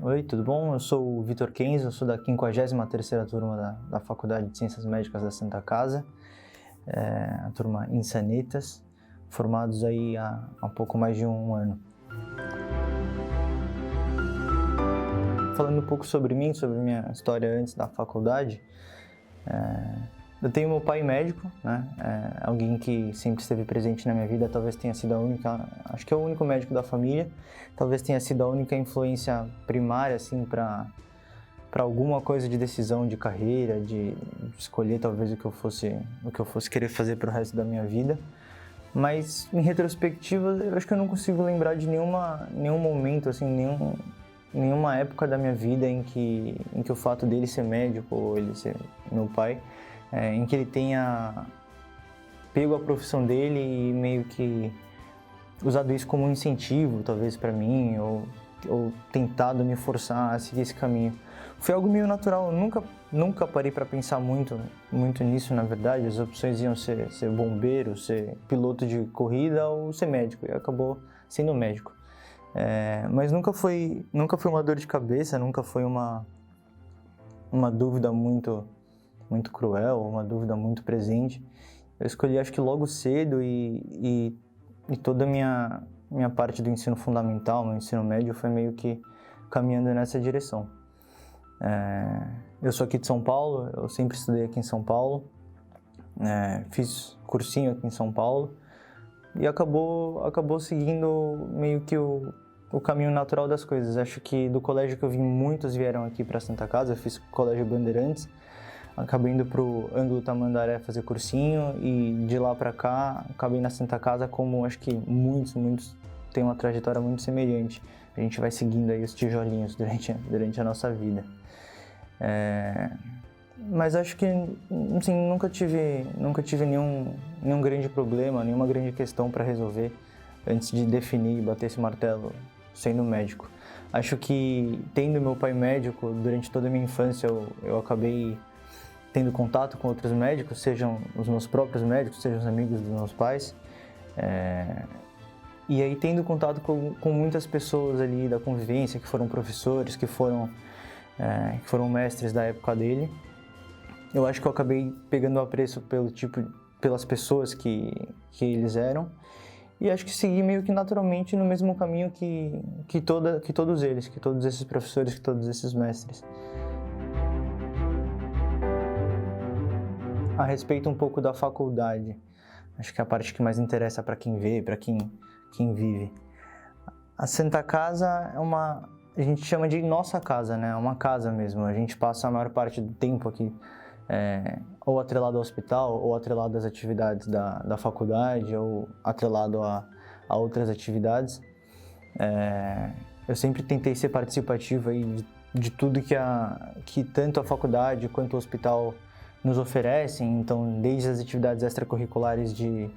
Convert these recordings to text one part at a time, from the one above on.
Oi, tudo bom? Eu sou o Vitor Kenzo, eu sou da 53ª turma da Faculdade de Ciências Médicas da Santa Casa, a turma Insanitas, formados aí há pouco mais de um ano. Falando um pouco sobre mim, sobre minha história antes da faculdade, eu tenho meu pai médico, né? Alguém que sempre esteve presente na minha vida, talvez tenha sido a única, acho que é o único médico da família, talvez tenha sido a única influência primária, assim, para alguma coisa de decisão de carreira, de escolher talvez o que eu fosse querer fazer para o resto da minha vida. Mas, em retrospectiva, eu acho que eu não consigo lembrar de nenhum momento, assim, nenhuma época da minha vida em que o fato dele ser médico ou ele ser meu pai, em que ele tenha pego a profissão dele e meio que usado isso como um incentivo, talvez, para mim, ou tentado me forçar a seguir esse caminho. Foi algo meio natural, eu nunca parei para pensar muito nisso, na verdade. As opções iam ser bombeiro, ser piloto de corrida ou ser médico, e acabou sendo médico. Mas nunca foi uma dor de cabeça, nunca foi uma dúvida muito cruel, uma dúvida muito presente. Eu escolhi, acho que logo cedo, e toda a minha parte do ensino fundamental, meu ensino médio, foi meio que caminhando nessa direção. Eu sou aqui de São Paulo, eu sempre estudei aqui em São Paulo, fiz cursinho aqui em São Paulo, e acabou seguindo meio que o caminho natural das coisas. Acho que do colégio que eu vim, muitos vieram aqui para Santa Casa. Eu fiz Colégio Bandeirantes, acabei indo pro Ângulo Tamandaré fazer cursinho, e de lá para cá acabei na Santa Casa, como acho que muitos têm uma trajetória muito semelhante. A gente vai seguindo aí os tijolinhos durante a nossa vida. Mas acho que, assim, nunca tive nenhum grande problema, nenhuma grande questão para resolver antes de definir e bater esse martelo sendo médico. Acho que, tendo meu pai médico, durante toda a minha infância eu acabei tendo contato com outros médicos, sejam os meus próprios médicos, sejam os amigos dos meus pais. E aí, tendo contato com muitas pessoas ali da convivência, que foram professores, que foram mestres da época dele, eu acho que eu acabei pegando apreço pelas pessoas que eles eram, e acho que segui meio que naturalmente no mesmo caminho que todos esses professores, que todos esses mestres. A respeito um pouco da faculdade, acho que é a parte que mais interessa para quem vê, para quem vive. A Santa Casa a gente chama de nossa casa, né? É uma casa mesmo. A gente passa a maior parte do tempo aqui, ou atrelado ao hospital, ou atrelado às atividades da faculdade, ou atrelado a outras atividades. Eu sempre tentei ser participativo aí de tudo que tanto a faculdade quanto o hospital nos oferecem. Então, desde as atividades extracurriculares de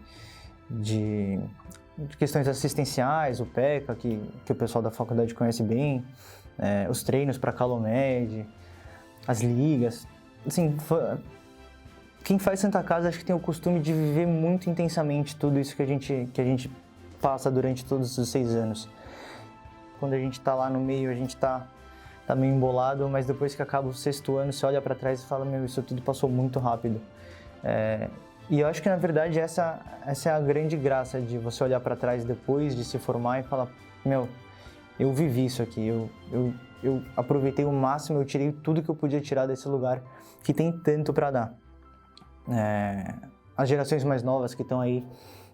questões assistenciais, o PECA, que o pessoal da faculdade conhece bem, os treinos para Calomed, as ligas. Assim, quem faz Santa Casa, acho que tem o costume de viver muito intensamente tudo isso que a gente passa durante todos os 6 anos. Quando a gente está lá no meio, a gente tá meio embolado, mas depois que acaba o 6º ano, você olha para trás e fala, meu, isso tudo passou muito rápido. E eu acho que, na verdade, essa é a grande graça de você olhar para trás depois de se formar e falar, meu, eu vivi isso aqui, eu aproveitei o máximo, eu tirei tudo que eu podia tirar desse lugar que tem tanto para dar. As gerações mais novas que estão aí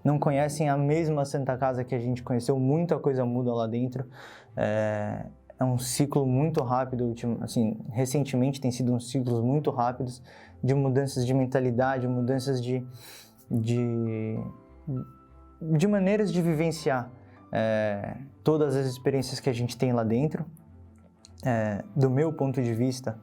não conhecem a mesma Santa Casa que a gente conheceu, muita coisa muda lá dentro. É um ciclo muito rápido, assim, recentemente tem sido uns ciclos muito rápidos de mudanças de mentalidade, mudanças de maneiras de vivenciar todas as experiências que a gente tem lá dentro. Do meu ponto de vista,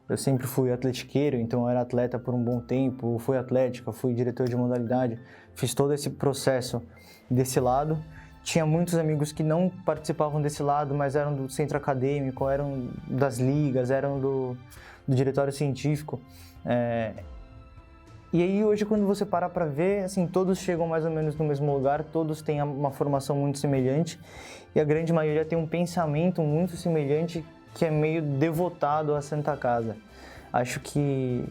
eu sempre fui atletiqueiro, então eu era atleta por um bom tempo, fui atlética, fui diretor de modalidade, fiz todo esse processo desse lado. Tinha muitos amigos que não participavam desse lado, mas eram do centro acadêmico, eram das ligas, eram do diretório científico. E aí hoje, quando você para ver, assim, todos chegam mais ou menos no mesmo lugar, todos têm uma formação muito semelhante, e a grande maioria tem um pensamento muito semelhante que é meio devotado à Santa Casa. Acho que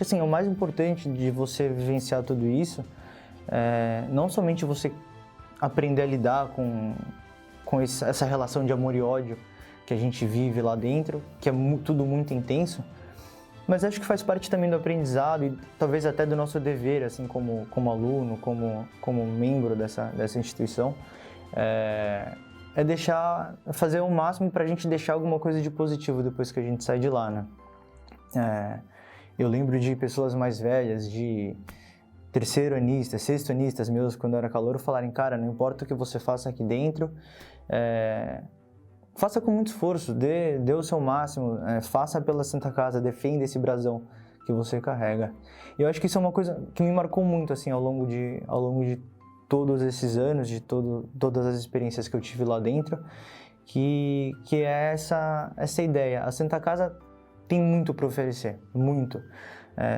assim, o mais importante de você vivenciar tudo isso é não somente você aprender a lidar com essa relação de amor e ódio que a gente vive lá dentro, que é tudo muito intenso, mas acho que faz parte também do aprendizado e talvez até do nosso dever, assim, como aluno, como membro dessa instituição, fazer o máximo para a gente deixar alguma coisa de positivo depois que a gente sai de lá, né? Eu lembro de pessoas mais velhas, de terceiro-anistas, sexto-anistas meus, quando eu era calouro, falarem, cara, não importa o que você faça aqui dentro, faça com muito esforço, dê o seu máximo, faça pela Santa Casa, defenda esse brasão que você carrega. E eu acho que isso é uma coisa que me marcou muito, assim, ao longo de todos esses anos, de todas as experiências que eu tive lá dentro, que é essa ideia. A Santa Casa tem muito para oferecer, muito.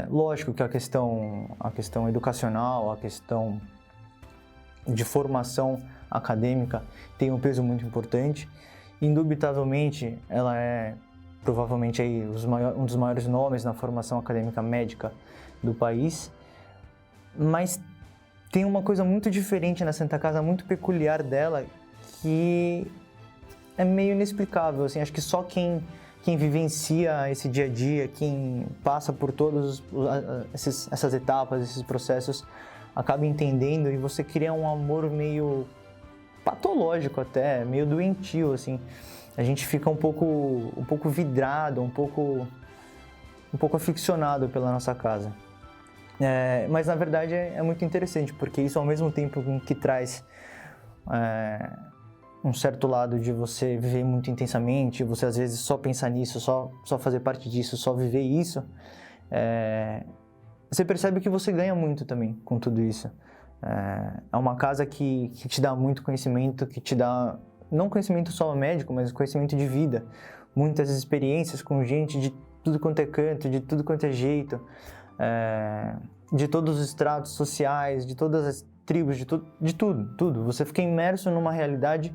Lógico que a questão educacional, a questão de formação acadêmica tem um peso muito importante. Indubitavelmente, ela é provavelmente aí um dos maiores nomes na formação acadêmica médica do país, mas tem uma coisa muito diferente na Santa Casa, muito peculiar dela, que é meio inexplicável, assim, acho que só quem vivencia esse dia a dia, quem passa por todas essas etapas, esses processos, acaba entendendo, e você cria um amor meio patológico até, meio doentio, assim. A gente fica um pouco vidrado, um pouco aficionado pela nossa casa. Mas na verdade é muito interessante, porque isso ao mesmo tempo que traz um certo lado de você viver muito intensamente, você às vezes só pensar nisso, só fazer parte disso, só viver isso, você percebe que você ganha muito também com tudo isso. É uma casa que te dá muito conhecimento, que te dá, não conhecimento só médico, mas conhecimento de vida, muitas experiências com gente de tudo quanto é canto, de tudo quanto é jeito, de todos os estratos sociais, de todas as tribos, de tudo. Você fica imerso numa realidade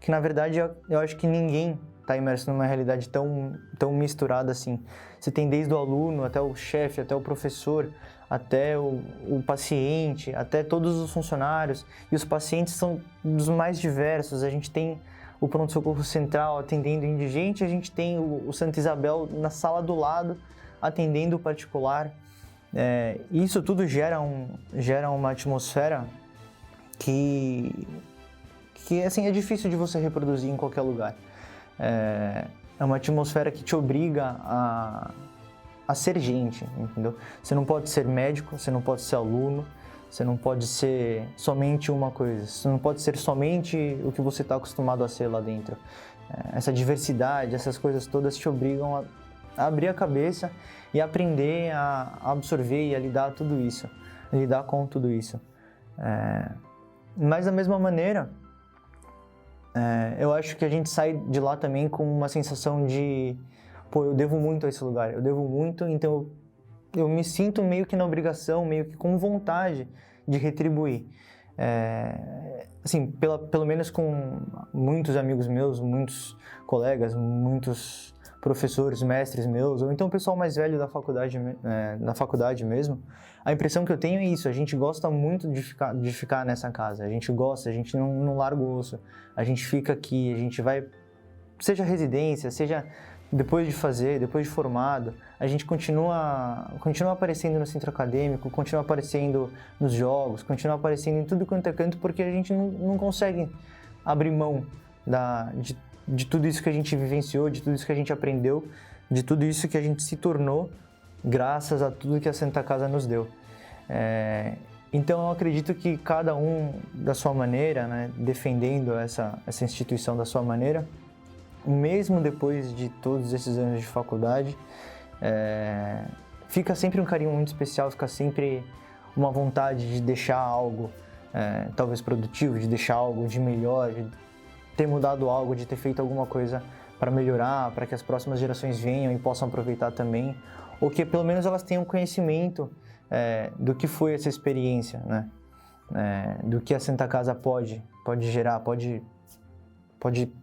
que, na verdade, eu acho que ninguém está imerso numa realidade tão misturada assim. Você tem desde o aluno, até o chefe, até o professor, até o paciente, até todos os funcionários. E os pacientes são dos mais diversos. A gente tem o pronto-socorro central atendendo indigente, a gente tem o Santa Isabel na sala do lado atendendo o particular. Isso tudo gera uma atmosfera que assim, é difícil de você reproduzir em qualquer lugar. É uma atmosfera que te obriga a ser gente, entendeu? Você não pode ser médico, você não pode ser aluno, você não pode ser somente uma coisa, você não pode ser somente o que você está acostumado a ser lá dentro. Essa diversidade, essas coisas todas te obrigam a abrir a cabeça e aprender a absorver e a lidar com tudo isso. Mas da mesma maneira, eu acho que a gente sai de lá também com uma sensação de, eu devo muito a esse lugar, eu devo muito, então eu me sinto meio que na obrigação, meio que com vontade de retribuir. Assim, pelo menos com muitos amigos meus, muitos colegas, muitos professores, mestres meus, ou então o pessoal mais velho da faculdade mesmo, a impressão que eu tenho é isso: a gente gosta muito de ficar nessa casa, a gente não larga o osso, a gente fica aqui, a gente vai, seja residência, seja depois de formado, a gente continua aparecendo no centro acadêmico, continua aparecendo nos jogos, continua aparecendo em tudo quanto é canto, porque a gente não consegue abrir mão de tudo isso que a gente vivenciou, de tudo isso que a gente aprendeu, de tudo isso que a gente se tornou, graças a tudo que a Santa Casa nos deu. Então eu acredito que cada um da sua maneira, né, defendendo essa instituição da sua maneira, mesmo depois de todos esses anos de faculdade, fica sempre um carinho muito especial, fica sempre uma vontade de deixar algo talvez produtivo, de deixar algo de melhor, de ter mudado algo, de ter feito alguma coisa para melhorar, para que as próximas gerações venham e possam aproveitar também, ou que pelo menos elas tenham conhecimento do que foi essa experiência, né? Do que a Santa Casa pode gerar, pode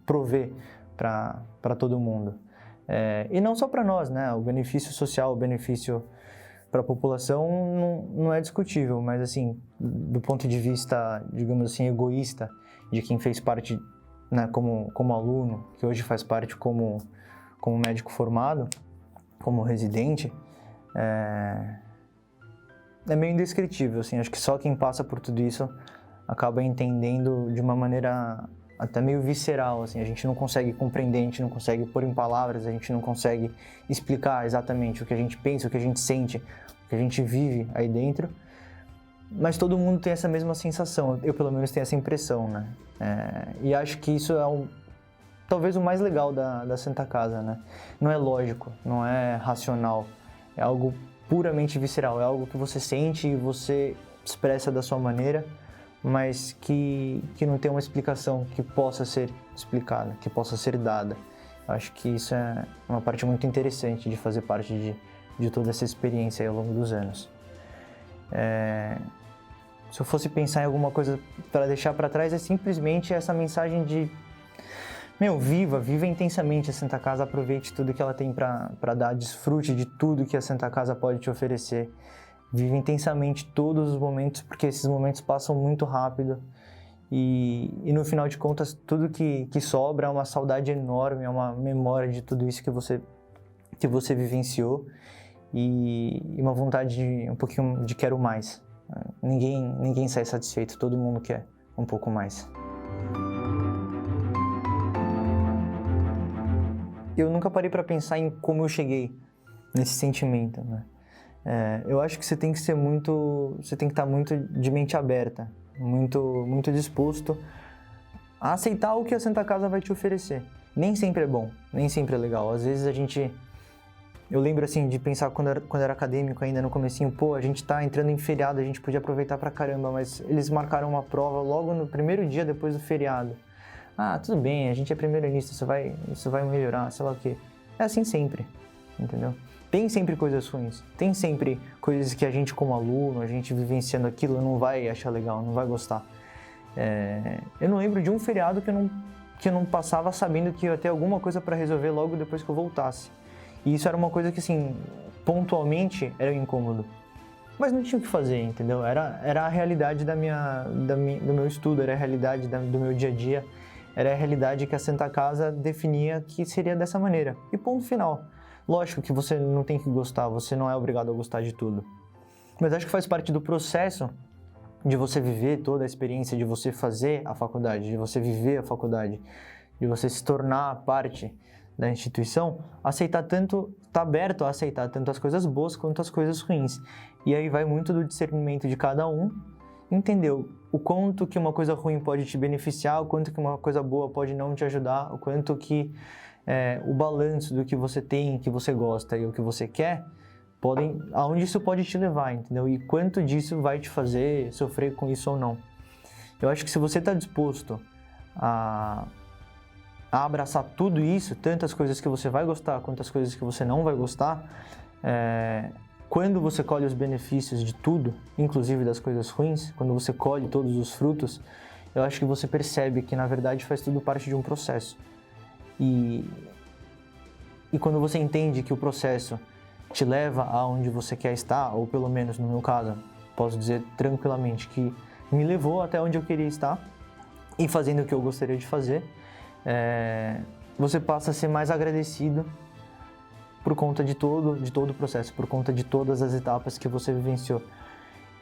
prover para todo mundo. E não só para nós, né? O benefício social, o benefício para a população não é discutível, mas assim, do ponto de vista, digamos assim, egoísta, de quem fez parte, né, como aluno, que hoje faz parte como médico formado, como residente, é meio indescritível, assim. Acho que só quem passa por tudo isso acaba entendendo de uma maneira até meio visceral, assim. A gente não consegue compreender, a gente não consegue pôr em palavras, a gente não consegue explicar exatamente o que a gente pensa, o que a gente sente, o que a gente vive aí dentro, mas todo mundo tem essa mesma sensação. Eu, pelo menos, tenho essa impressão, né? E acho que isso é talvez o mais legal da Santa Casa, né? Não é lógico, não é racional, é algo puramente visceral, é algo que você sente e você expressa da sua maneira, mas que não tem uma explicação que possa ser explicada, que possa ser dada. Eu acho que isso é uma parte muito interessante de fazer parte de toda essa experiência aí ao longo dos anos. Se eu fosse pensar em alguma coisa para deixar para trás, é simplesmente essa mensagem de viva intensamente a Santa Casa, aproveite tudo que ela tem para dar, desfrute de tudo que a Santa Casa pode te oferecer. Vive intensamente todos os momentos, porque esses momentos passam muito rápido e no final de contas tudo que sobra é uma saudade enorme, é uma memória de tudo isso que você vivenciou e uma vontade um pouquinho de quero mais. Ninguém sai satisfeito, todo mundo quer um pouco mais. Eu nunca parei para pensar em como eu cheguei nesse sentimento, né? Eu acho que você tem que estar muito de mente aberta, muito disposto a aceitar o que a Santa Casa vai te oferecer. Nem sempre é bom, nem sempre é legal. Às vezes eu lembro assim de pensar quando era acadêmico ainda no comecinho, a gente tá entrando em feriado, a gente podia aproveitar pra caramba, mas eles marcaram uma prova logo no primeiro dia depois do feriado. Tudo bem, a gente é primeiranista, isso vai melhorar, sei lá o quê. É assim sempre, entendeu? Tem sempre coisas ruins, tem sempre coisas que a gente como aluno, a gente vivenciando aquilo não vai achar legal, não vai gostar. Eu não lembro de um feriado que eu não passava sabendo que ia ter alguma coisa para resolver logo depois que eu voltasse. E isso era uma coisa que, assim, pontualmente era incômodo. Mas não tinha o que fazer, entendeu? Era a realidade do meu estudo, era a realidade do meu dia a dia, era a realidade que a Santa Casa definia que seria dessa maneira. E ponto final. Lógico que você não tem que gostar, você não é obrigado a gostar de tudo. Mas acho que faz parte do processo de você viver toda a experiência, de você fazer a faculdade, de você viver a faculdade, de você se tornar parte da instituição, tá aberto a aceitar tanto as coisas boas quanto as coisas ruins. E aí vai muito do discernimento de cada um, entendeu? O quanto que uma coisa ruim pode te beneficiar, o quanto que uma coisa boa pode não te ajudar, o quanto que o balanço do que você tem, que você gosta e o que você quer, aonde isso pode te levar, entendeu? E quanto disso vai te fazer sofrer com isso ou não. Eu acho que se você está disposto a abraçar tudo isso, tantas coisas que você vai gostar quanto as coisas que você não vai gostar, quando você colhe os benefícios de tudo, inclusive das coisas ruins, quando você colhe todos os frutos, eu acho que você percebe que na verdade faz tudo parte de um processo. E quando você entende que o processo te leva aonde você quer estar, ou pelo menos no meu caso, posso dizer tranquilamente que me levou até onde eu queria estar e fazendo o que eu gostaria de fazer, você passa a ser mais agradecido por conta de todo o processo, por conta de todas as etapas que você vivenciou.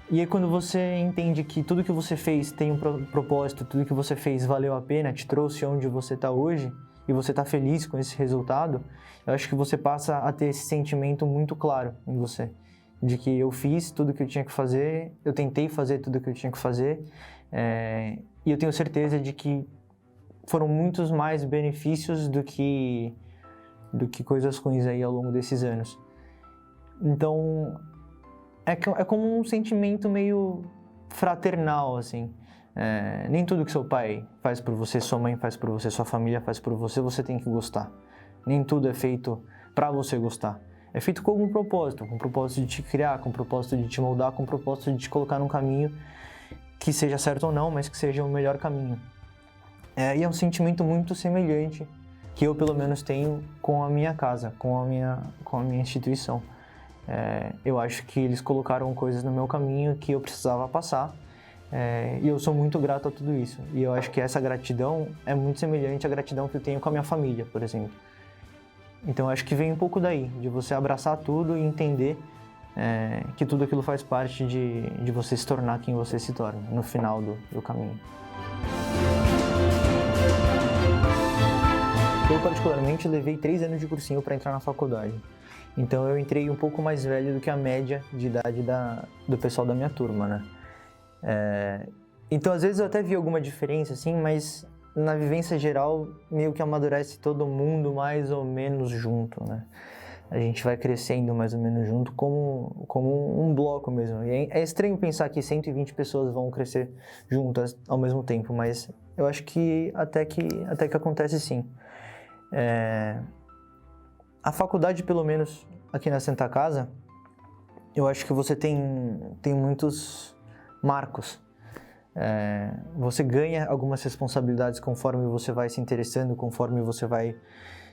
E aí quando você entende que tudo que você fez tem um propósito, tudo que você fez valeu a pena, te trouxe onde você está hoje, e você está feliz com esse resultado, eu acho que você passa a ter esse sentimento muito claro em você, de que eu fiz tudo o que eu tinha que fazer, eu tentei fazer tudo o que eu tinha que fazer, e eu tenho certeza de que foram muitos mais benefícios do que coisas ruins aí ao longo desses anos. Então, é como um sentimento meio fraternal, assim. Nem tudo que seu pai faz por você, sua mãe faz por você, sua família faz por você, você tem que gostar. Nem tudo é feito para você gostar. É feito com algum propósito, com o propósito de te criar, com o propósito de te moldar, com o propósito de te colocar num caminho que seja certo ou não, mas que seja o melhor caminho. E é um sentimento muito semelhante que eu pelo menos tenho com a minha casa, com a minha instituição. Eu acho que eles colocaram coisas no meu caminho que eu precisava passar, e eu sou muito grato a tudo isso. E eu acho que essa gratidão é muito semelhante à gratidão que eu tenho com a minha família, por exemplo. Então eu acho que vem um pouco daí, de você abraçar tudo e entender que tudo aquilo faz parte de você se tornar quem você se torna no final do caminho. Eu, particularmente, levei 3 anos de cursinho para entrar na faculdade. Então, eu entrei um pouco mais velho do que a média de idade do pessoal da minha turma, né? Então, às vezes, eu até vi alguma diferença, assim, mas na vivência geral, meio que amadurece todo mundo mais ou menos junto, né? A gente vai crescendo mais ou menos junto, como um bloco mesmo. E é estranho pensar que 120 pessoas vão crescer juntas ao mesmo tempo, mas eu acho que até que acontece sim. A faculdade, pelo menos aqui na Santa Casa, eu acho que você tem muitos marcos. Você ganha algumas responsabilidades conforme você vai se interessando, conforme você vai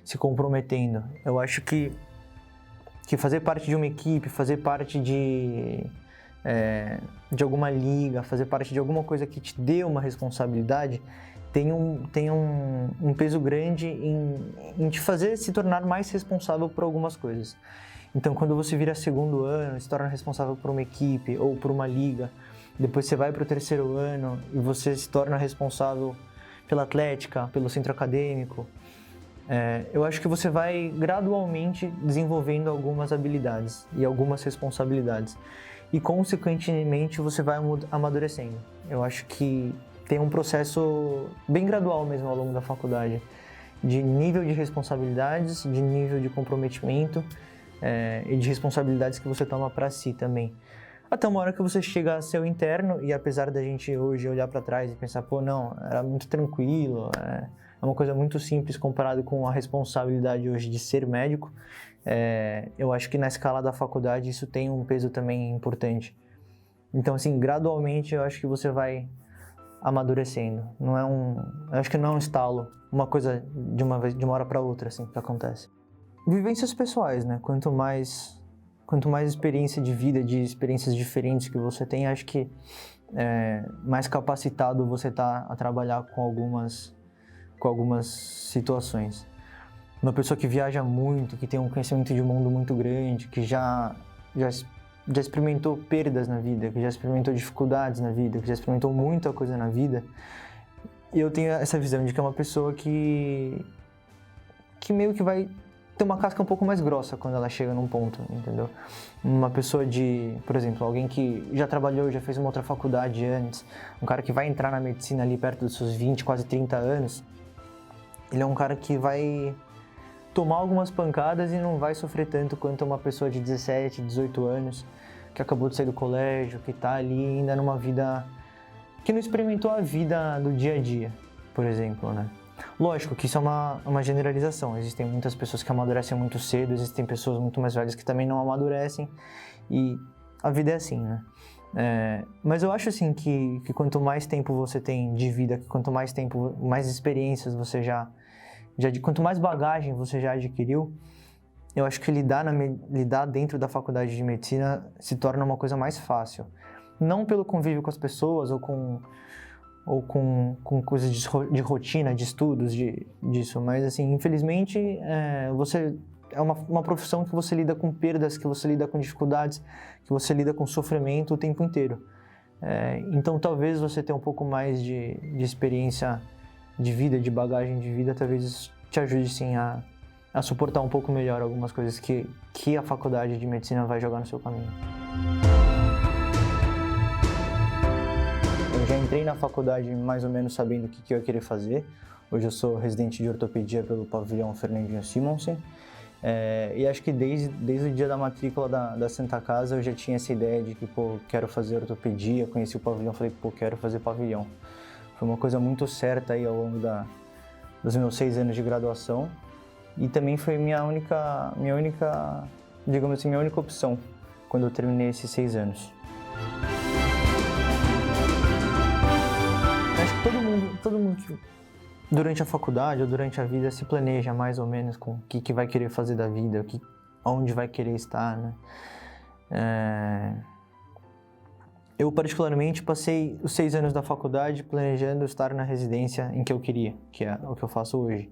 se comprometendo. Eu acho que fazer parte de uma equipe, fazer parte de alguma liga, fazer parte de alguma coisa que te dê uma responsabilidade, tem um peso grande em te fazer se tornar mais responsável por algumas coisas. Então, quando você vira segundo ano, se torna responsável por uma equipe ou por uma liga, depois você vai para o terceiro ano e você se torna responsável pela atlética, pelo centro acadêmico, eu acho que você vai gradualmente desenvolvendo algumas habilidades e algumas responsabilidades. E, consequentemente, você vai amadurecendo. Eu acho que tem um processo bem gradual mesmo ao longo da faculdade, de nível de responsabilidades, de nível de comprometimento e de responsabilidades que você toma para si também. Até uma hora que você chega a seu interno e, apesar da gente hoje olhar para trás e pensar, pô, não, era muito tranquilo, é uma coisa muito simples comparado com a responsabilidade hoje de ser médico, eu acho que na escala da faculdade isso tem um peso também importante. Então, assim, gradualmente eu acho que você vai amadurecendo. Eu acho que não é um estalo, uma coisa de uma hora para outra, assim, que acontece. Vivências pessoais, né? Quanto mais experiência de vida, de experiências diferentes que você tem, acho que mais capacitado você está a trabalhar com algumas situações. Uma pessoa que viaja muito, que tem um conhecimento de mundo muito grande, que já experimentou perdas na vida, que já experimentou dificuldades na vida, que já experimentou muita coisa na vida, e eu tenho essa visão de que é uma pessoa que meio que vai ter uma casca um pouco mais grossa quando ela chega num ponto, entendeu? Uma pessoa por exemplo, alguém que já trabalhou, já fez uma outra faculdade antes, um cara que vai entrar na medicina ali perto dos seus 20, quase 30 anos, ele é um cara que vai tomar algumas pancadas e não vai sofrer tanto quanto uma pessoa de 17, 18 anos, que acabou de sair do colégio, que está ali ainda numa vida, que não experimentou a vida do dia a dia, por exemplo, né? Lógico que isso é uma generalização, existem muitas pessoas que amadurecem muito cedo, existem pessoas muito mais velhas que também não amadurecem, e a vida é assim, né? Mas eu acho assim que quanto mais tempo você tem de vida, que quanto mais tempo, mais experiências você quanto mais bagagem você já adquiriu, eu acho que lidar dentro da faculdade de medicina se torna uma coisa mais fácil. Não pelo convívio com as pessoas ou com coisas de rotina, de estudos, disso, mas assim, infelizmente, é uma profissão que você lida com perdas, que você lida com dificuldades, que você lida com sofrimento o tempo inteiro. Então, talvez você tenha um pouco mais de experiência de vida, de bagagem de vida, talvez te ajude sim a suportar um pouco melhor algumas coisas que a faculdade de medicina vai jogar no seu caminho. Eu já entrei na faculdade mais ou menos sabendo o que eu ia querer fazer. Hoje eu sou residente de ortopedia pelo pavilhão Fernandinho Simonsen. E acho que desde o dia da matrícula da Santa Casa eu já tinha essa ideia de que, quero fazer ortopedia. Conheci o pavilhão, falei, quero fazer pavilhão. Foi uma coisa muito certa aí ao longo dos meus 6 anos de graduação. E também foi minha única, digamos assim, minha única opção quando eu terminei esses 6 anos. Acho que todo mundo durante a faculdade ou durante a vida se planeja mais ou menos com o que vai querer fazer da vida, onde vai querer estar, né? Eu particularmente passei os 6 anos da faculdade planejando estar na residência em que eu queria, que é o que eu faço hoje.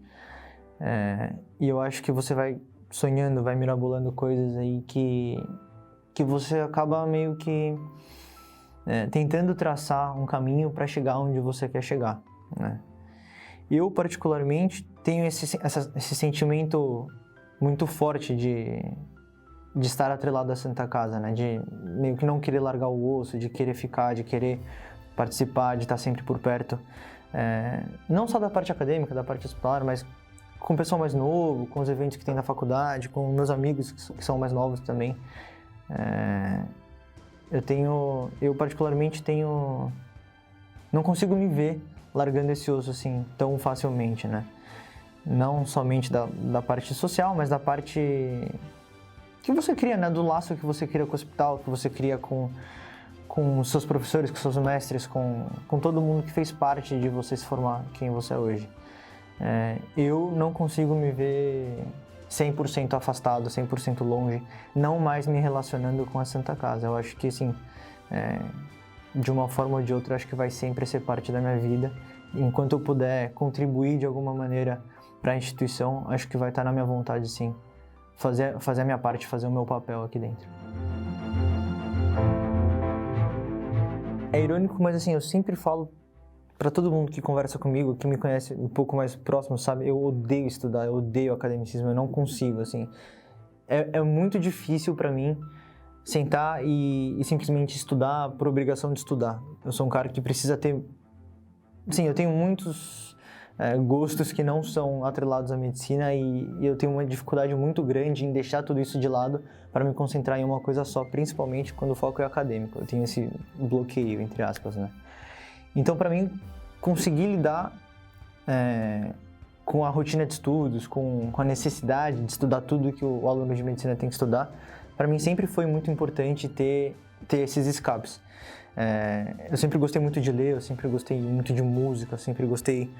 E eu acho que você vai sonhando, vai mirabolando coisas aí que você acaba meio que tentando traçar um caminho para chegar onde você quer chegar, né? Eu, particularmente, tenho esse sentimento muito forte de estar atrelado à Santa Casa, né? De meio que não querer largar o osso, de querer ficar, de querer participar, de estar sempre por perto. Não só da parte acadêmica, da parte hospitalar, mas com o pessoal mais novo, com os eventos que tem na faculdade, com meus amigos que são mais novos também. Eu particularmente não consigo me ver largando esse osso assim tão facilmente, né? Não somente da parte social, mas da parte que você cria, né? Do laço que você cria com o hospital, que você cria com os seus professores, com os seus mestres, com todo mundo que fez parte de você se formar quem você é hoje. Eu não consigo me ver 100% afastado, 100% longe, não mais me relacionando com a Santa Casa. Eu acho que, assim, de uma forma ou de outra, acho que vai sempre ser parte da minha vida. Enquanto eu puder contribuir de alguma maneira para a instituição, acho que vai estar na minha vontade, sim, fazer a minha parte, fazer o meu papel aqui dentro. É irônico, mas assim, eu sempre falo para todo mundo que conversa comigo, que me conhece um pouco mais próximo, sabe? Eu odeio estudar, eu odeio academicismo, eu não consigo, assim. É muito difícil para mim sentar e simplesmente estudar por obrigação de estudar. Eu sou um cara que precisa ter... Sim, eu tenho muitos gostos que não são atrelados à medicina e eu tenho uma dificuldade muito grande em deixar tudo isso de lado para me concentrar em uma coisa só, principalmente quando o foco é acadêmico. Eu tenho esse bloqueio, entre aspas, né? Então, para mim, conseguir lidar com a rotina de estudos, com a necessidade de estudar tudo que o aluno de medicina tem que estudar, para mim sempre foi muito importante ter esses escapes. Eu sempre gostei muito de ler, eu sempre gostei muito de música, eu sempre gostei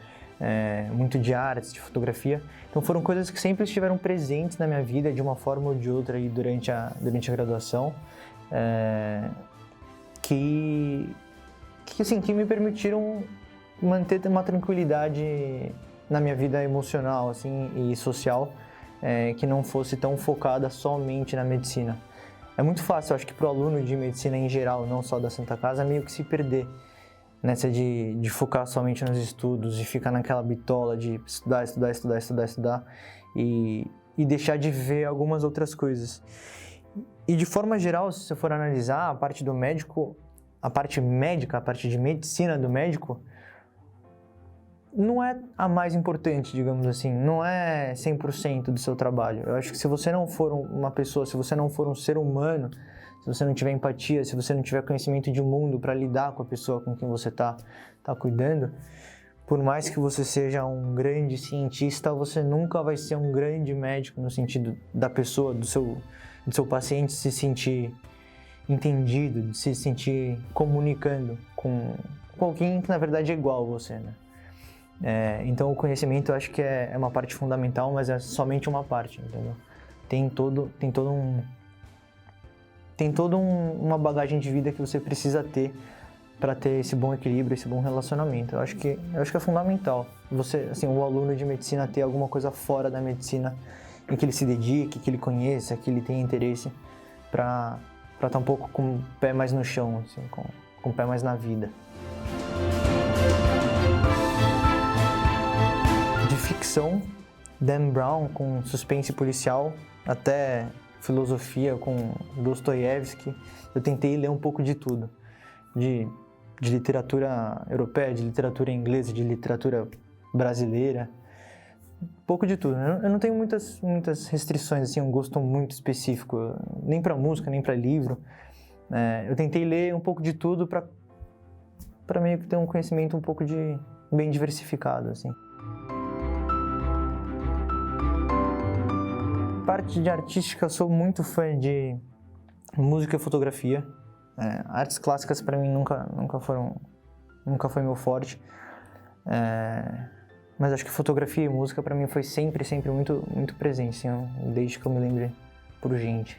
muito de artes, de fotografia. Então foram coisas que sempre estiveram presentes na minha vida de uma forma ou de outra aí durante a graduação, que me permitiram manter uma tranquilidade na minha vida emocional assim, e social, que não fosse tão focada somente na medicina. É muito fácil, eu acho que para o aluno de medicina em geral, não só da Santa Casa, meio que se perder nessa de focar somente nos estudos, de ficar naquela bitola de estudar e deixar de ver algumas outras coisas. E de forma geral, se você for analisar a parte do médico, a parte médica, a parte de medicina do médico, não é a mais importante, digamos assim, não é 100% do seu trabalho. Eu acho que se você não for uma pessoa, se você não for um ser humano, se você não tiver empatia, se você não tiver conhecimento de mundo para lidar com a pessoa com quem você tá cuidando, por mais que você seja um grande cientista, você nunca vai ser um grande médico no sentido da pessoa, do seu paciente se sentir entendido, de se sentir comunicando com alguém que na verdade é igual a você, né? Então o conhecimento eu acho que é uma parte fundamental, mas é somente uma parte, entendeu? Tem toda uma bagagem de vida que você precisa ter para ter esse bom equilíbrio, esse bom relacionamento. Eu acho que é fundamental você, assim, o aluno de medicina ter alguma coisa fora da medicina em que ele se dedique, que ele conheça, que ele tenha interesse para estar um pouco com o pé mais no chão, assim, com o pé mais na vida. De ficção, Dan Brown com suspense policial, até filosofia com Dostoiévski, eu tentei ler um pouco de tudo, de literatura europeia, de literatura inglesa, de literatura brasileira, um pouco de tudo. Eu não tenho muitas restrições, assim, um gosto muito específico, nem para música, nem para livro. Eu tentei ler um pouco de tudo para meio que ter um conhecimento um pouco bem diversificado, assim. Parte de artística, eu sou muito fã de música e fotografia. Artes clássicas para mim nunca foi meu forte. Mas acho que fotografia e música para mim foi sempre muito presente, assim, desde que eu me lembro por gente.